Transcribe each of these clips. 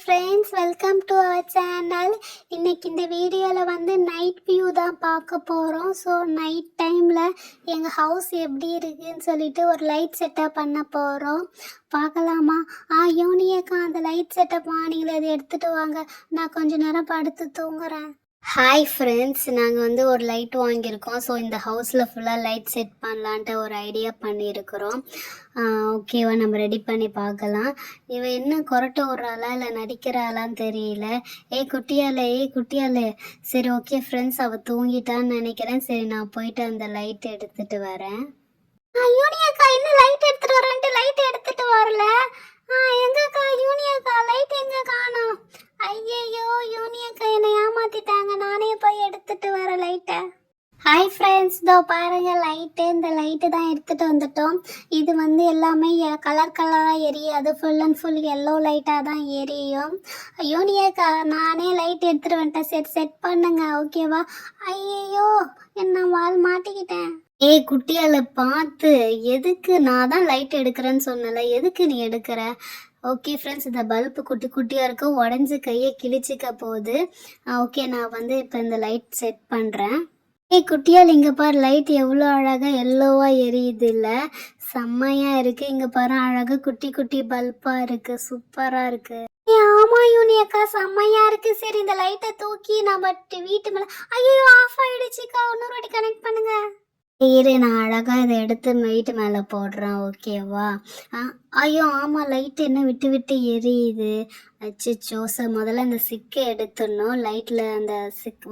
Friends, welcome to our channel. இன்னைக்கு இந்த வீடியோவில் நைட் வியூ தான் பார்க்க போகிறோம். ஸோ நைட் டைமில் எங்கள் ஹவுஸ் எப்படி இருக்குன்னு சொல்லிட்டு ஒரு லைட் செட்டப் பண்ண போகிறோம். பார்க்கலாமா? யூனியக்கா அந்த லைட் செட்டப் நீங்களே அதை எடுத்துகிட்டு வாங்க, நான் கொஞ்ச நேரம் படுத்து தூங்குறேன். ஹாய் ஃப்ரெண்ட்ஸ், நாங்கள் ஒரு லைட் வாங்கியிருக்கோம். ஸோ இந்த ஹவுஸில் ஃபுல்லாக லைட் செட் பண்ணலான்ட்டு ஒரு ஐடியா பண்ணியிருக்கிறோம். ஓகேவா, நம்ம ரெடி பண்ணி பார்க்கலாம். இவன் என்ன கொரட்டை விட்றாளா இல்லை நடிக்கிறாளான்னு தெரியல. குட்டியாலே. சரி, ஓகே ஃப்ரெண்ட்ஸ், அவள் தூங்கிட்டான்னு நினைக்கிறேன். சரி, நான் போயிட்டு அந்த லைட் எடுத்துகிட்டு வரேன். யூனியக்கா என்ன லைட் எடுத்துகிட்டு வரேன்ட்டு லைட் எடுத்துகிட்டு வரல. எங்கக்கா யூனியக்கா லைட் எங்கே காணோம்? ஐயையோ, யூனியக்கா என்னை ஏமாத்திட்டாங்க. நானே போய் எடுத்துட்டு வர லைட்டை. ஹாய் ஃப்ரெண்ட்ஸ், இதோ பாருங்க லைட்டு. இந்த லைட்டு தான் எடுத்துகிட்டு வந்துட்டோம். இது எல்லாமே கலர் கலராக எரியும். அது ஃபுல் அண்ட் ஃபுல் எல்லோ லைட்டாக தான் எரியும். யூனியக்கா நானே லைட் எடுத்துகிட்டு வந்துட்டேன். செட் பண்ணுங்க, ஓகேவா? ஐயையோ, என்ன மாட்டிக்கிட்டேன். குட்டியால பார்த்து, எதுக்கு? நான் தான் லைட் எடுக்கிறேன்னு சொன்னல, எதுக்கு நீ எடுக்கிற? ஓகே ஃப்ரெண்ட்ஸ், இந்த பல்பு குட்டி குட்டியாக இருக்கும், உடஞ்சி கையை கிழிச்சிக்க போகுது. ஓகே, நான் இப்போ இந்த லைட் செட் பண்ணுறேன். குட்டியால் இங்கே பாரு, லைட் எவ்வளோ அழகாக எல்லோவாக எரியுது இல்லை? செம்மையாக இருக்குது. இங்கே பாரு, அழகாக குட்டி குட்டி பல்பாக இருக்குது, சூப்பராக இருக்குது. ஆமா யூனியக்கா, செம்மையா இருக்கு. சரி, இந்த லைட்டை தூக்கி நம்ம வீட்டு மேலே. ஐயோ, ஆஃப் ஆயிடுச்சுக்கா, இன்னொரு வாட்டி கனெக்ட் பண்ணுங்க. நான் அழகாக இதை எடுத்து வீட்டு மேலே போடுறேன், ஓகேவா? ஐயோ ஆமாம், லைட் என்ன விட்டு விட்டு எரியுது. அச்சோ, சார் முதல்ல அந்த சிக்கை எடுத்துடணும். லைட்டில் அந்த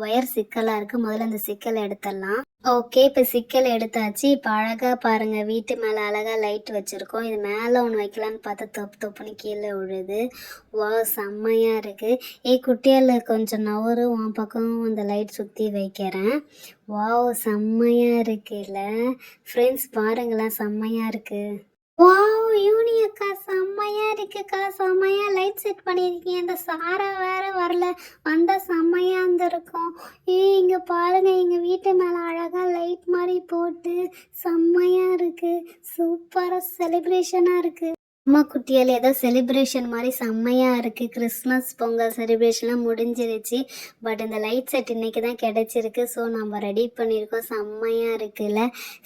ஒயர் சிக்கலாக இருக்குது, முதல்ல அந்த சிக்கலை எடுத்துடலாம். ஓகே, இப்போ சிக்கல் எடுத்தாச்சு. இப்போ அழகாக பாருங்கள், வீட்டு மேலே அழகாக லைட் வச்சுருக்கோம். இது மேலே ஒன்று வைக்கலான்னு பார்த்தா தொப்புன்னு கீழே விழுது. வா, செம்மையாக இருக்குது. குட்டியால் கொஞ்சம் நவரு, உன் பக்கம் அந்த லைட் சுற்றி வைக்கிறேன். வாவ், செம்மையாக இருக்குல்ல ஃப்ரெண்ட்ஸ், பாருங்களேன், செம்மையாக இருக்குது. வாவ் யூனியக்கா, செம்மையா இருக்குக்கா, செம்மையா லைட் செட் பண்ணியிருக்கீங்க. இந்த சாரா வேற வரல, வந்தா செம்மையா இருந்திருக்கும். இங்க பாருங்க, எங்க வீட்டு மேல அழகா லைட் மாதிரி போட்டு செம்மையா இருக்கு. சூப்பரா செலிப்ரேஷனா இருக்கு. அம்மா குட்டியால் ஏதோ செலிப்ரேஷன் மாதிரி செம்மையாக இருக்குது. கிறிஸ்மஸ் பொங்கல் செலிப்ரேஷன்லாம் முடிஞ்சிருச்சு. பட் இந்த லைட் செட் இன்றைக்கி தான் கிடச்சிருக்கு. ஸோ நம்ம ரெடி பண்ணியிருக்கோம், செம்மையாக இருக்குல்ல?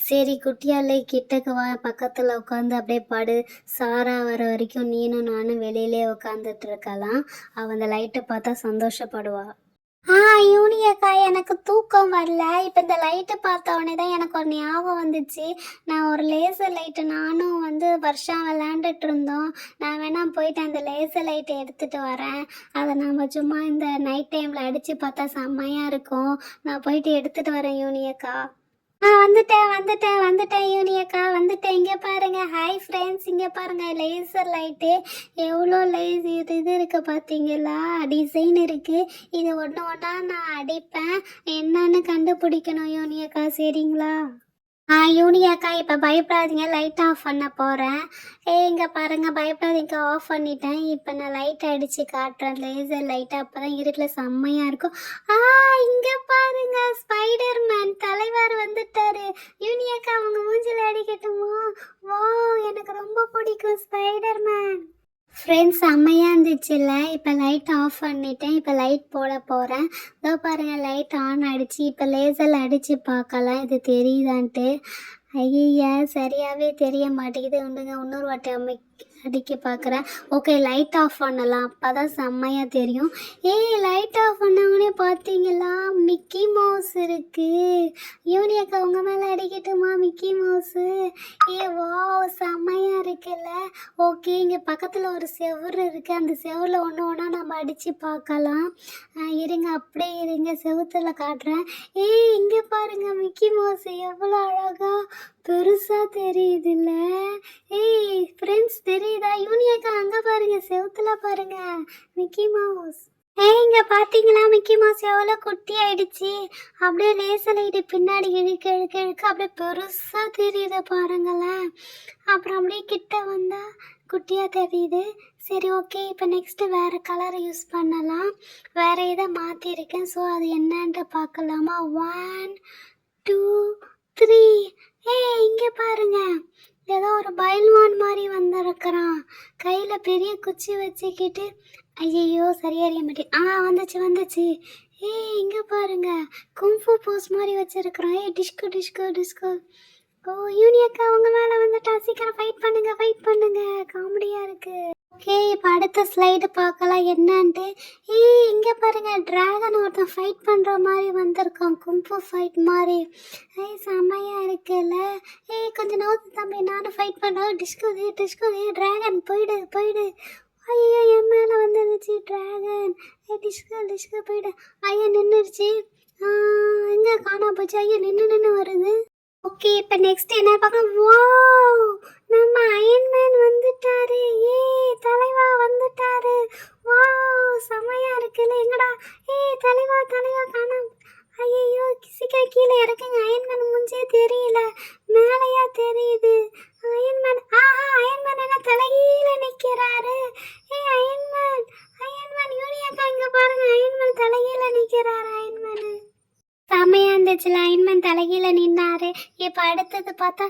சரி குட்டியாலே, கிட்டக்கு வா, பக்கத்தில் உட்காந்து அப்படியே படு. சாரா வர வரைக்கும் நீனும் நானும் வெளியிலே உட்காந்துட்டு இருக்கலாம். அவள் அந்த லைட்டை பார்த்தா சந்தோஷப்படுவா. யூனியக்கா, எனக்கு தூக்கம் வரல. இப்போ இந்த லைட்டு பார்த்த உடனே தான் எனக்கு ஒரு ஞாபகம் வந்துச்சு. நான் ஒரு லேசர் லைட்டு, நானும் வருஷம் விளையாண்டுட்டு இருந்தோம். நான் வேணா போயிட்டு அந்த லேசர் லைட்டை எடுத்துகிட்டு வரேன். அதை நம்ம சும்மா இந்த நைட் டைமில் அடித்து பார்த்தா செம்மையாக இருக்கும். நான் போயிட்டு எடுத்துகிட்டு வரேன் யூனியக்கா. வந்துட்டேன் யூனியக்கா, வந்துட்டேன். இங்கே பாருங்க. ஹாய் ஃப்ரெண்ட்ஸ், இங்கே பாருங்க, லேசர் லைட்டு எவ்வளோ இது இருக்குது பார்த்தீங்களா? டிசைன் இருக்குது. இது ஒன்று ஒன்றா நான் அடிப்பேன். என்னன்னு கண்டுபிடிக்கணும் யூனியக்கா, சரிங்களா? யூனியக்கா, இப்போ பயப்படாதீங்க, லைட் ஆஃப் பண்ண போகிறேன். இங்கே பாருங்கள், பயப்படாதீங்க, ஆஃப் பண்ணிட்டேன். இப்போ நான் லைட் அடித்து காட்டுறேன், லேசர் லைட்டாக. அப்போ தான் இருட்டில் செம்மையாக இருக்கும். இங்கே பாருங்க, ஸ்பைடர் மேன் தலைவர் வந்துட்டாரு. யூனியக்கா, அவங்க மூஞ்சில் அடிக்கட்டுமா? வா, எனக்கு ரொம்ப பிடிக்கும் ஸ்பைடர் மேன். ஃப்ரெண்ட்ஸ், செம்மையாக இருந்துச்சுல்ல? இப்போ லைட் ஆஃப் பண்ணிட்டேன். இப்போ லைட் போட போகிறேன். இதோ பாருங்கள், லைட் ஆன் ஆகிடுச்சு. இப்போ லேசரில் அடித்து பார்க்கலாம், இது தெரியுதான்ட்டு. ஐயா, சரியாகவே தெரிய மாட்டேங்குது. இன்னொரு வாட்டி அடிக்க பார்க்குறேன். ஓகே, லைட் ஆஃப் பண்ணலாம், அப்போ தான் செம்மையாக தெரியும். லைட் ஆஃப் பண்ணவனே பார்த்தீங்களா, மிக்கி மவுஸ் இருக்குது. யூனியக்கா, உங்கள் மேலே அடிக்கட்டுமா மிக்கி மவுஸு? வா, செம்மையாக இருக்குல்ல? ஓகே, இங்கே பக்கத்தில் ஒரு செவுரு இருக்குது. அந்த செவரில் ஒன்று ஒன்றா நம்ம அடித்து பார்க்கலாம். இருங்க, அப்படியே இருங்க, செவுத்தில் காட்டுறேன். இங்கே பாருங்கள், மிக்கி மவுஸ் எவ்வளோ அழகாக பெருசாக தெரியுதுல்ல? ஃப்ரெண்ட்ஸ், தெரியுதா? யூனியக்கா, அங்கே பாருங்க, செவுத்துல பாருங்க, மிக்கி மவுஸ். இங்கே பார்த்தீங்களா, மிக்கி மவுஸ் எவ்வளோ குட்டி ஆயிடுச்சு. அப்படியே லேசர் லைட்டு பின்னாடி இழுக்க அப்படியே பெருசாக தெரியுது பாருங்களேன். அப்புறம் அப்படியே கிட்ட வந்தால் குட்டியாக தெரியுது. சரி, ஓகே, இப்போ நெக்ஸ்ட்டு வேறு கலரை யூஸ் பண்ணலாம். வேறு இதை மாற்றிருக்கேன். ஸோ அது என்னன்ட்டு பார்க்கலாமா? 1 2 3. இங்கே பாருங்க, ஏதோ ஒரு பைல்வான் மாதிரி வந்திருக்கிறான். கையில் பெரிய குச்சி வச்சுக்கிட்டு. ஐயையோ சரியா அறிய மாட்டேன். வந்துச்சு வந்துச்சு. ஏய் இங்கே பாருங்க, கும்ஃபு போஸ் மாதிரி வச்சிருக்கிறான். Disco disco disco. ஓ யூனி அக்கா உங்க மேலே வந்துட்டா, சீக்கிரம் ஃபைட் பண்ணுங்க ஃபைட் பண்ணுங்க. காமெடியாக இருக்கு. ஓகே இப்போ அடுத்த ஸ்லைடு பார்க்கலாம் என்னன்ட்டு. இங்கே பாருங்க, டிராகன் ஒருத்தன் ஃபைட் பண்ணுற மாதிரி வந்திருக்கான், கும்ஃபு ஃபைட் மாதிரி. செம்மையாக இருக்குல்ல. கொஞ்சம் நோத்து தம்பி, நானும் ஃபைட் பண்ணுறோம். டிஸ்கோ டிஸ்கோ டிராகன் போயிடு போயிடு. ஐயோ என் மேலே வந்துருச்சு டிராகன். டிஸ்கோ டிஸ்கோ போயிடு. ஐயா நின்றுடுச்சு. எங்கே காணா போச்சு. ஐயா நின்று வருது. ஓகே இப்போ நெக்ஸ்ட் என்ன பார்க்கலாம். வாவ், நம்ம அயன்மேன் வந்துட்டாரு. தலைவா வந்துட்டாரு. வாவ் செமையா இருக்குல்ல. எங்கடா தலைவா தலைவா காணோம். ஐயோ சீக்கிரம் கீழே இறக்குங்க. அயன்மேன் முஞ்சே தெரியல, மேலையா தெரியுது. அயன்மேன் அயன்மேன் என்ன தலைகீழ நிற்கிறாரு. அயன்மேன் அயன்மேன் யூனியக்கா இங்கே பாருங்க, அயன்மேன் தலைகீழ நிற்கிறாரு. அயன்மேன் செமையா இருந்துச்சுல, அயன்மேன் தலைகீழ நின்னாரு. இப்போ அடுத்தது பார்த்தா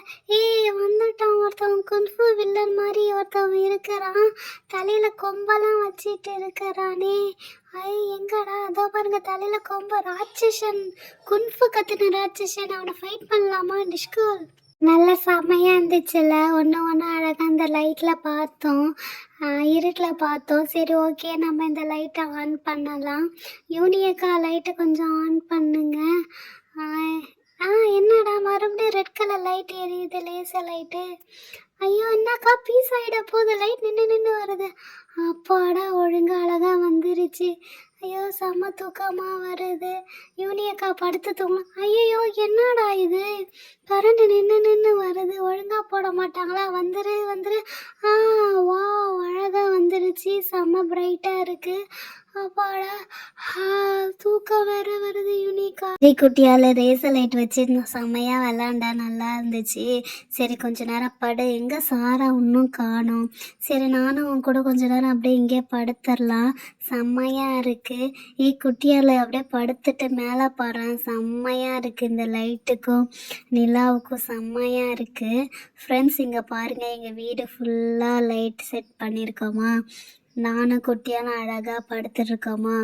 வந்துட்டான் ஒருத்தவன், குன்ஃபு வில்லன் மாதிரி ஒருத்தவன் இருக்கிறான். தலையில கொம்பெல்லாம் வச்சிட்டு இருக்கிறானே. எங்கடா அதோ பாருங்க, தலையில கொம்பு. ராட்சசன், குன்ஃபு கத்துன ராட்சசன். அவனை ஃபைட் பண்ணலாமா டிஸ்கோ? நல்ல செமையாக இருந்துச்சுல்ல. ஒன்று அழகாக அந்த லைட்டில் பார்த்தோம், இருட்டில் பார்த்தோம். சரி ஓகே நம்ம இந்த லைட்டை ஆன் பண்ணலாம். யூனியக்கா லைட்டை கொஞ்சம் ஆன் பண்ணுங்க. என்னடா மறுபடியும் ரெட் கலர் லைட் எரியுது, லேசர் லைட்டு. ஐயோ என்னக்கா பீஸ் ஆகிட போகுது, லைட் நின்று வருது. அப்பாடா ஒழுங்கு அழகாக வந்துருச்சு. ஐயோ செம்ம தூக்கமாக வருது. யூனியக்கா படுத்து தூங்கலாம். ஐயோ என்னடா இது, கரண்ட் நின்று வருது. ஒழுங்காக போட மாட்டாங்களா? வந்துரு வா அழகாக வந்துருச்சு. செம்ம பிரைட்டாக இருக்குது. அப்பாடா தூக்கம் வேற வருது. யூனிக்கா குட்டியால் ரேசர் லைட் வச்சு செம்மையாக விளாண்டா நல்லா இருந்துச்சு. சரி கொஞ்ச நேரம் படு. எங்கே சாரா இன்னும் காணோம். சரி நானும் உன் கூட கொஞ்ச நேரம் அப்படியே இங்கே படுத்துடலாம். செம்மையாக இருக்குது. குட்டியால் அப்படியே படுத்துட்டு மேலே பாடுறேன். செம்மையாக இருக்குது. இந்த லைட்டுக்கும் நிலாவுக்கும் செம்மையாக இருக்குது. ஃப்ரெண்ட்ஸ் இங்கே பாருங்கள், எங்கள் வீடு ஃபுல்லாக லைட் செட் பண்ணியிருக்கோமா. நானும் குட்டியாலும் அழகாக படுத்துட்ருக்கோமா.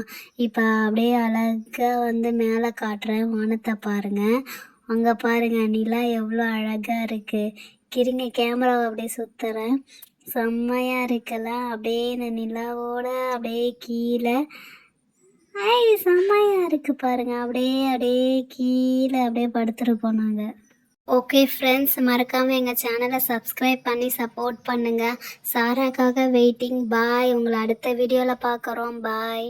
இப்போ அப்படியே அழகாக மேலே காட்டுறேன், வானத்தை பாருங்கள். அங்கே பாருங்கள் நிலா எவ்வளோ அழகாக இருக்குது. கிருங்க கேமராவை அப்படியே சுற்றுறேன். செம்மையாக இருக்குல்ல. அப்படியே இந்த நிலாவோட அப்படியே கீழே செம்மையாக இருக்குது பாருங்கள். அப்படியே கீழே அப்படியே படுத்துருப்போம் நாங்கள். ஓகே ஃப்ரெண்ட்ஸ், மறக்காமல் எங்கள் சேனலை சப்ஸ்கிரைப் பண்ணி சப்போர்ட் பண்ணுங்கள். சாராக்காக வெயிட்டிங். பாய். உங்களை அடுத்த வீடியோவில் பார்க்குறோம். பாய்.